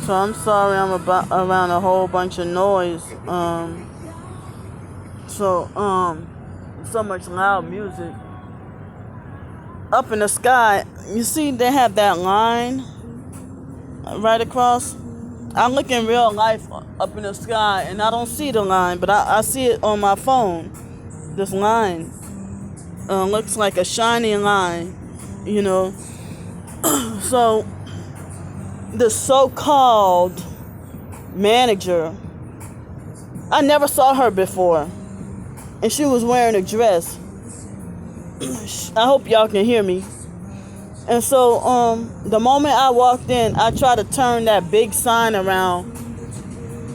So I'm sorry I'm around a whole bunch of noise. So much loud music. Up in the sky, you see they have that line right across. I look in real life up in the sky and I don't see the line, but I see it on my phone. This line looks like a shiny line, you know. So the so-called manager, I never saw her before, and she was wearing a dress. I hope y'all can hear me. And so the moment I walked in, I tried to turn that big sign around.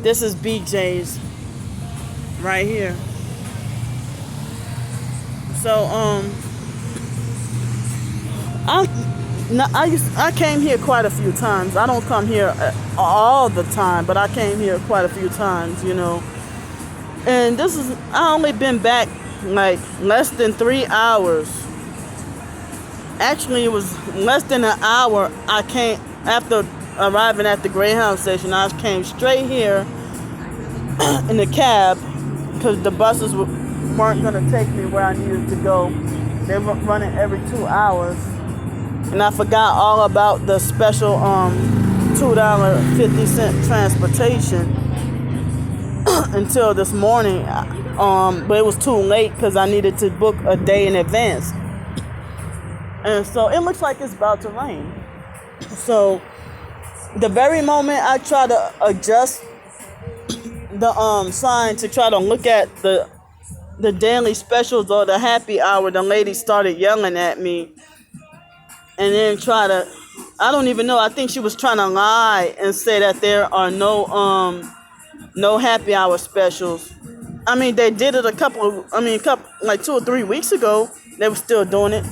This is BJ's right here. So I came here quite a few times. I don't come here all the time, but I came here quite a few times, you know. And I only been back like less than 3 hours. Actually, it was less than an hour. I came after arriving at the Greyhound station. I came straight here in the cab because the buses weren't going to take me where I needed to go. They were running every 2 hours. And I forgot all about the special $2.50 transportation until this morning. But it was too late because I needed to book a day in advance. And so it looks like it's about to rain. So the very moment I try to adjust the sign to try to look at the daily specials or the happy hour, the lady started yelling at me. And then I don't even know, I think she was trying to lie and say that there are no happy hour specials. I mean, they did it like 2 or 3 weeks ago, they were still doing it.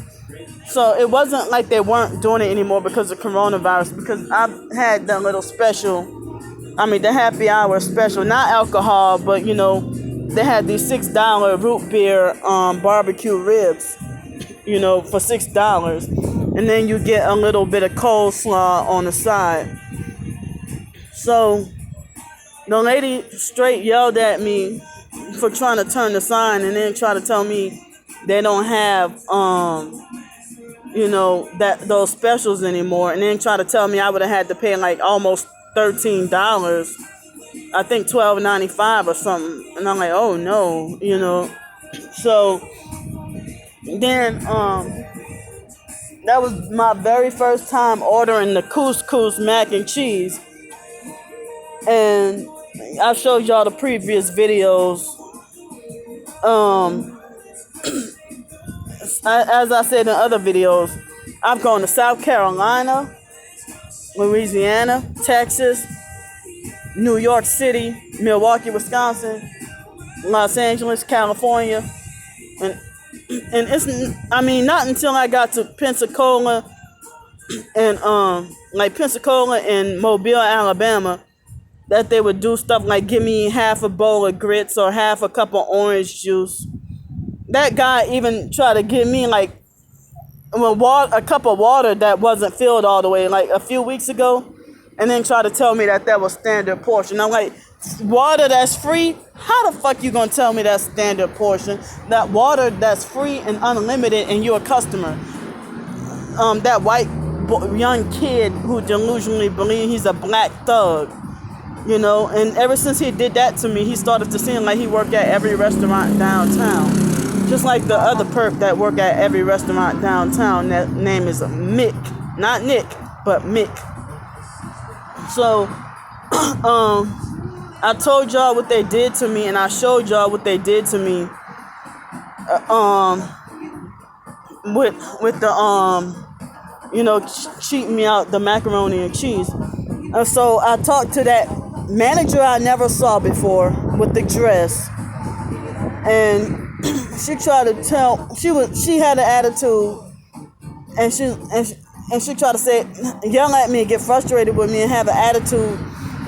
So it wasn't like they weren't doing it anymore because of coronavirus, because I've had the little special, the happy hour special, not alcohol, but you know, they had these $6 root beer barbecue ribs, you know, for $6. And then you get a little bit of coleslaw on the side. So the lady straight yelled at me for trying to turn the sign and then try to tell me they don't have those specials anymore, and then try to tell me I would have had to pay like almost $13. I think $12.95 or something. And I'm like, oh no, you know. So then that was my very first time ordering the couscous mac and cheese. And I showed y'all the previous videos. As I said in other videos, I've gone to South Carolina, Louisiana, Texas, New York City, Milwaukee, Wisconsin, Los Angeles, California, and it's not until I got to Pensacola and Pensacola and Mobile, Alabama, that they would do stuff like give me half a bowl of grits or half a cup of orange juice. That guy even tried to give me a cup of water that wasn't filled all the way like a few weeks ago, and then tried to tell me that was standard portion. I'm like, water that's free? How the fuck you gonna tell me that's standard portion? That water that's free and unlimited and you're a customer. That white young kid who delusionally believes he's a black thug, you know, and ever since he did that to me, he started to seem like he worked at every restaurant downtown. Just like the other perp that work at every restaurant downtown, that name is Mick. Not Nick, but Mick. So, I told y'all what they did to me, and I showed y'all what they did to me. With the cheating me out the macaroni and cheese. And so I talked to that manager I never saw before with the dress, and she tried to she had an attitude, and she tried to yell at me and get frustrated with me and have an attitude,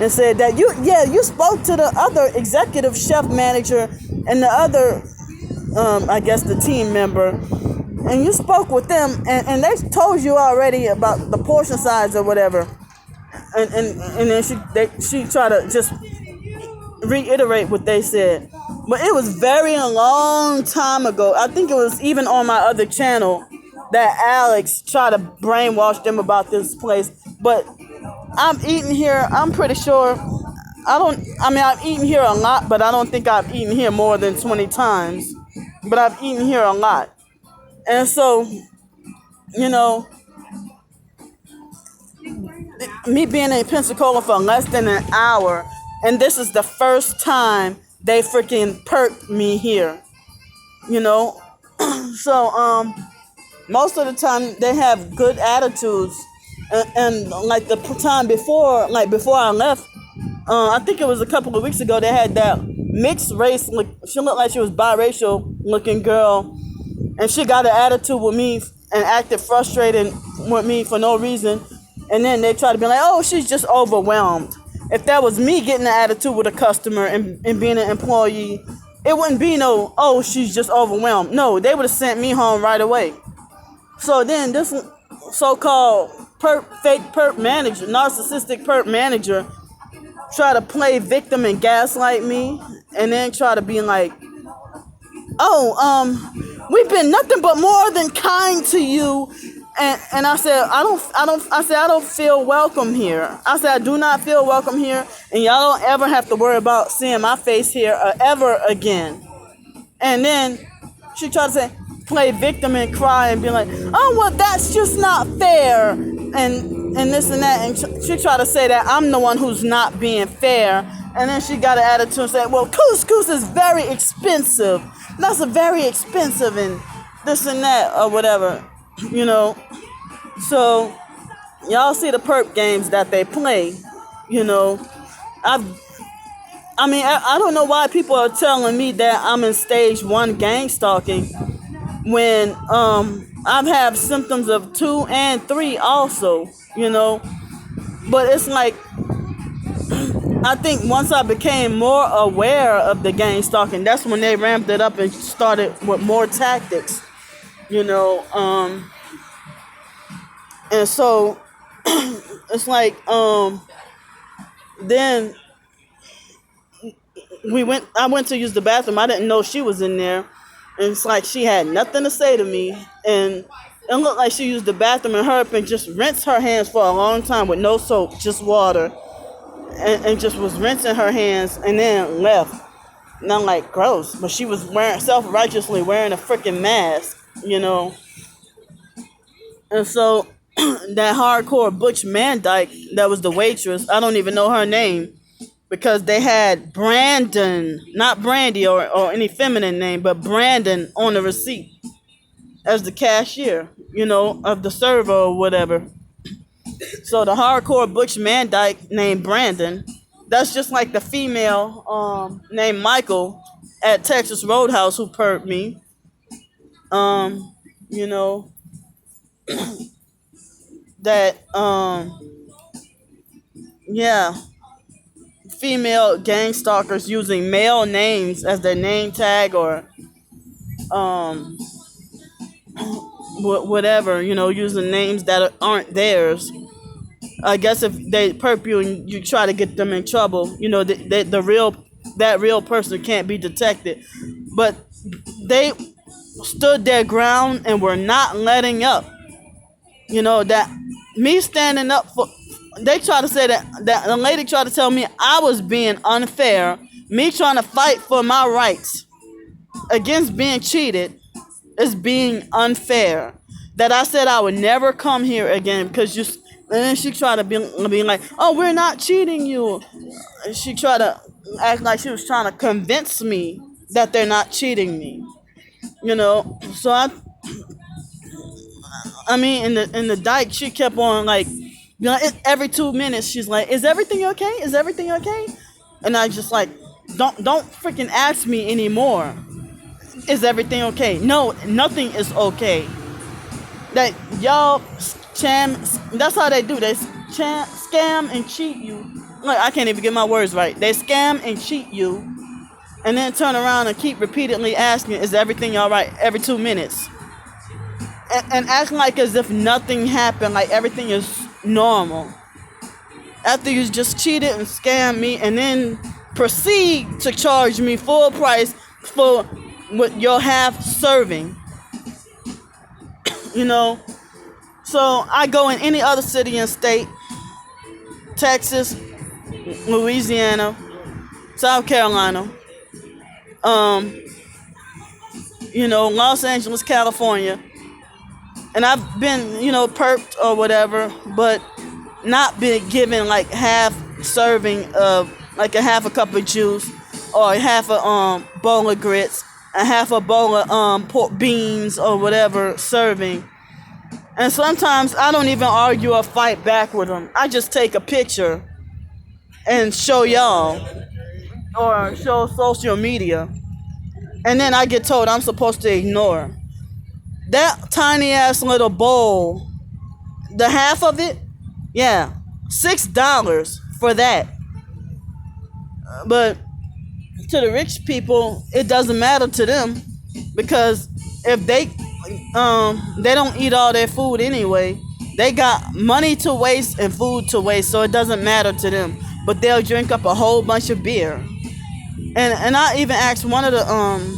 and said that you spoke to the other executive chef manager and the other I guess the team member, and you spoke with them and they told you already about the portion size or whatever. and then she tried to just reiterate what they said. But it was very a long time ago. I think it was even on my other channel that Alex tried to brainwash them about this place. But I'm eating here, I'm pretty sure, I've eaten here a lot, but I don't think I've eaten here more than 20 times. But I've eaten here a lot. And so, you know, me being in Pensacola for less than an hour, and this is the first time they freaking perked me here, you know. So, most of the time they have good attitudes, and like the time before, like before I left, I think it was a couple of weeks ago, they had that mixed race, she looked like she was biracial looking girl, and she got an attitude with me and acted frustrated with me for no reason. And then they try to be like, oh, she's just overwhelmed. If that was me getting an attitude with a customer and being an employee, it wouldn't be no, oh, she's just overwhelmed. No, they would have sent me home right away. So then this so-called fake perp manager, narcissistic perp manager, try to play victim and gaslight me, and then try to be like, oh, we've been nothing but more than kind to you. And I said, I don't feel welcome here. I said, I do not feel welcome here, and y'all don't ever have to worry about seeing my face here ever again. And then she tried to say, play victim and cry and be like, oh, well, that's just not fair, and this and that. And she tried to say that I'm the one who's not being fair. And then she got an attitude and said, well, couscous is very expensive. That's a very expensive and this and that or whatever, you know. So y'all see the perp games that they play, you know. I don't know why people are telling me that I'm in stage 1 gang stalking when I've had symptoms of 2 and 3 also, you know. But it's like, I think once I became more aware of the gang stalking, that's when they ramped it up and started with more tactics, you know. And so it's like, then I went to use the bathroom. I didn't know she was in there. And it's like she had nothing to say to me. And it looked like she used the bathroom and hurried up and just rinsed her hands for a long time with no soap, just water. And just was rinsing her hands and then left. And I'm like, gross. But she was self-righteously wearing a freaking mask, you know. And so that hardcore Butch Mandyke, that was the waitress, I don't even know her name, because they had Brandon, not Brandy or any feminine name, but Brandon on the receipt as the cashier, you know, of the server or whatever. So the hardcore Butch Mandyke named Brandon, that's just like the female named Michael at Texas Roadhouse who perped me. You know, that, yeah, female gang stalkers using male names as their name tag or whatever, you know, using names that aren't theirs. I guess if they perp you and you try to get them in trouble, you know, that real person can't be detected. But they stood their ground and were not letting up. You know, that me standing up for, they try to say that the lady tried to tell me I was being unfair. Me trying to fight for my rights against being cheated is being unfair. That I said I would never come here again because you. And then she tried to be like, oh, we're not cheating you. And she tried to act like she was trying to convince me that they're not cheating me. You know, so I mean, in the dike, she kept on like, you know, every 2 minutes, she's like, is everything okay? Is everything okay? And I just like, don't freaking ask me anymore. Is everything okay? No, nothing is okay. That y'all that's how they do. They scam and cheat you. Like, I can't even get my words right. They scam and cheat you, and then turn around and keep repeatedly asking, is everything all right? Every 2 minutes. And acting like as if nothing happened, like everything is normal. after you just cheated and scammed me and then proceed to charge me full price for what your half serving, you know. So I go in any other city and state, Texas, Louisiana, South Carolina, Los Angeles, California, and I've been, perked or whatever, but not been given like half serving of like a half a cup of juice or half a bowl of grits, a half a bowl of pork beans or whatever serving. And sometimes I don't even argue or fight back with them. I just take a picture and show y'all or show social media. And then I get told I'm supposed to ignore. That tiny ass little bowl, the half of it, yeah, $6 for that. But to the rich people, it doesn't matter to them because if they don't eat all their food anyway. They got money to waste and food to waste, so it doesn't matter to them. But they'll drink up a whole bunch of beer. And I even asked one of the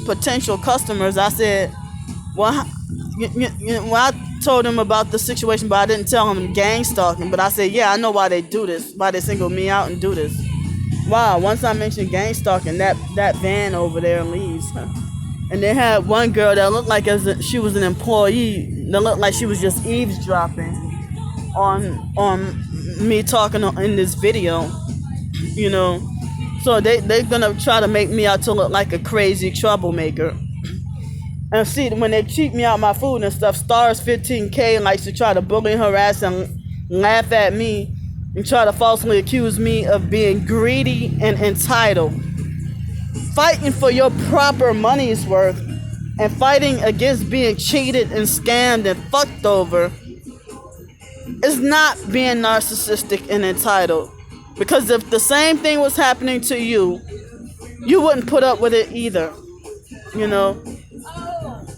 potential customers. I said, well, I told him about the situation, but I didn't tell him gang stalking. But I said, yeah, I know why they do this, why they single me out and do this. Wow, once I mentioned gang stalking, that van over there leaves. And they had one girl that looked like she was an employee. That looked like she was just eavesdropping on me talking in this video, So they're gonna try to make me out to look like a crazy troublemaker. And see, when they cheat me out my food and stuff, Stars 15K likes to try to bully, harass, and laugh at me and try to falsely accuse me of being greedy and entitled. Fighting for your proper money's worth and fighting against being cheated and scammed and fucked over is not being narcissistic and entitled. Because if the same thing was happening to you, you wouldn't put up with it either.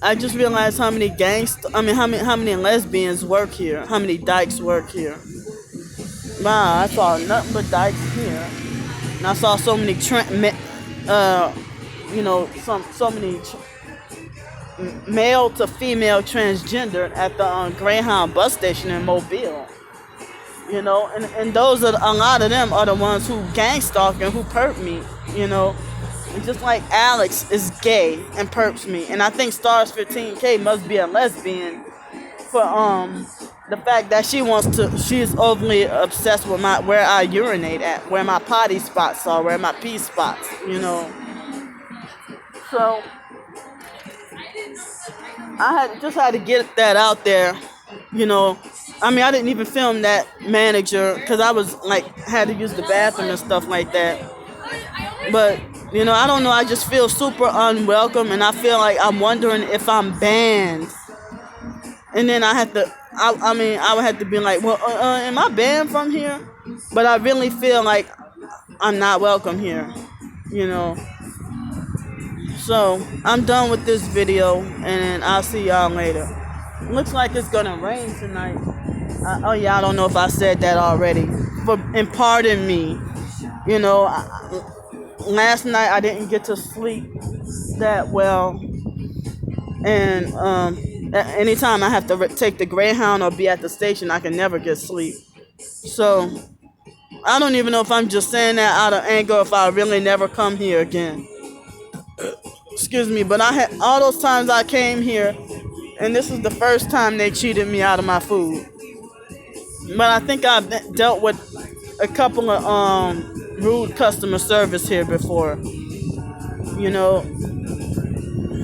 I just realized how many how many lesbians work here, how many dykes work here. Wow, I saw nothing but dykes here. And I saw so many so many male to female transgender at the Greyhound bus station in Mobile. And those are a lot of them are the ones who gang stalk and who perp me. And just like Alex is gay and perps me, and I think Stars 15K must be a lesbian for the fact that she's overly obsessed with where I urinate at, where my potty spots are, where my pee spots, So I had to get that out there, I didn't even film that manager because I was had to use the bathroom and stuff like that. But I don't know. I just feel super unwelcome, and I feel like I'm wondering if I'm banned. And then I would have to be like, well, am I banned from here? But I really feel like I'm not welcome here, So I'm done with this video, and I'll see y'all later. Looks like it's gonna rain tonight. I don't know if I said that already, and pardon me. Last night I didn't get to sleep that well, and anytime I have to take the Greyhound or be at the station, I can never get sleep. So I don't even know if I'm just saying that out of anger, if I really never come here again. Excuse me, but I had all those times I came here, and this is the first time they cheated me out of my food. But I think I've dealt with a couple of rude customer service here before,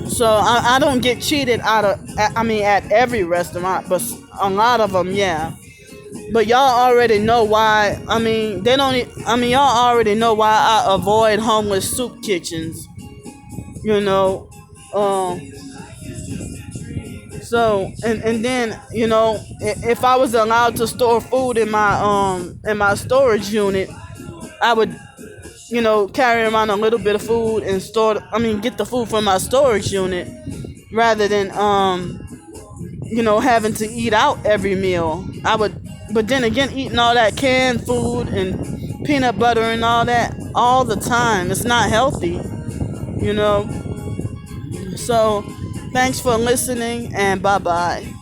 So I don't get cheated out of, at every restaurant, but a lot of them, yeah. But y'all already know why. Y'all already know why I avoid homeless soup kitchens. So and then if I was allowed to store food in my storage unit, I would carry around a little bit of food and get the food from my storage unit rather than having to eat out every meal. I would But then again, eating all that canned food and peanut butter and all that all the time, it's not healthy, you know. So thanks for listening, and bye bye.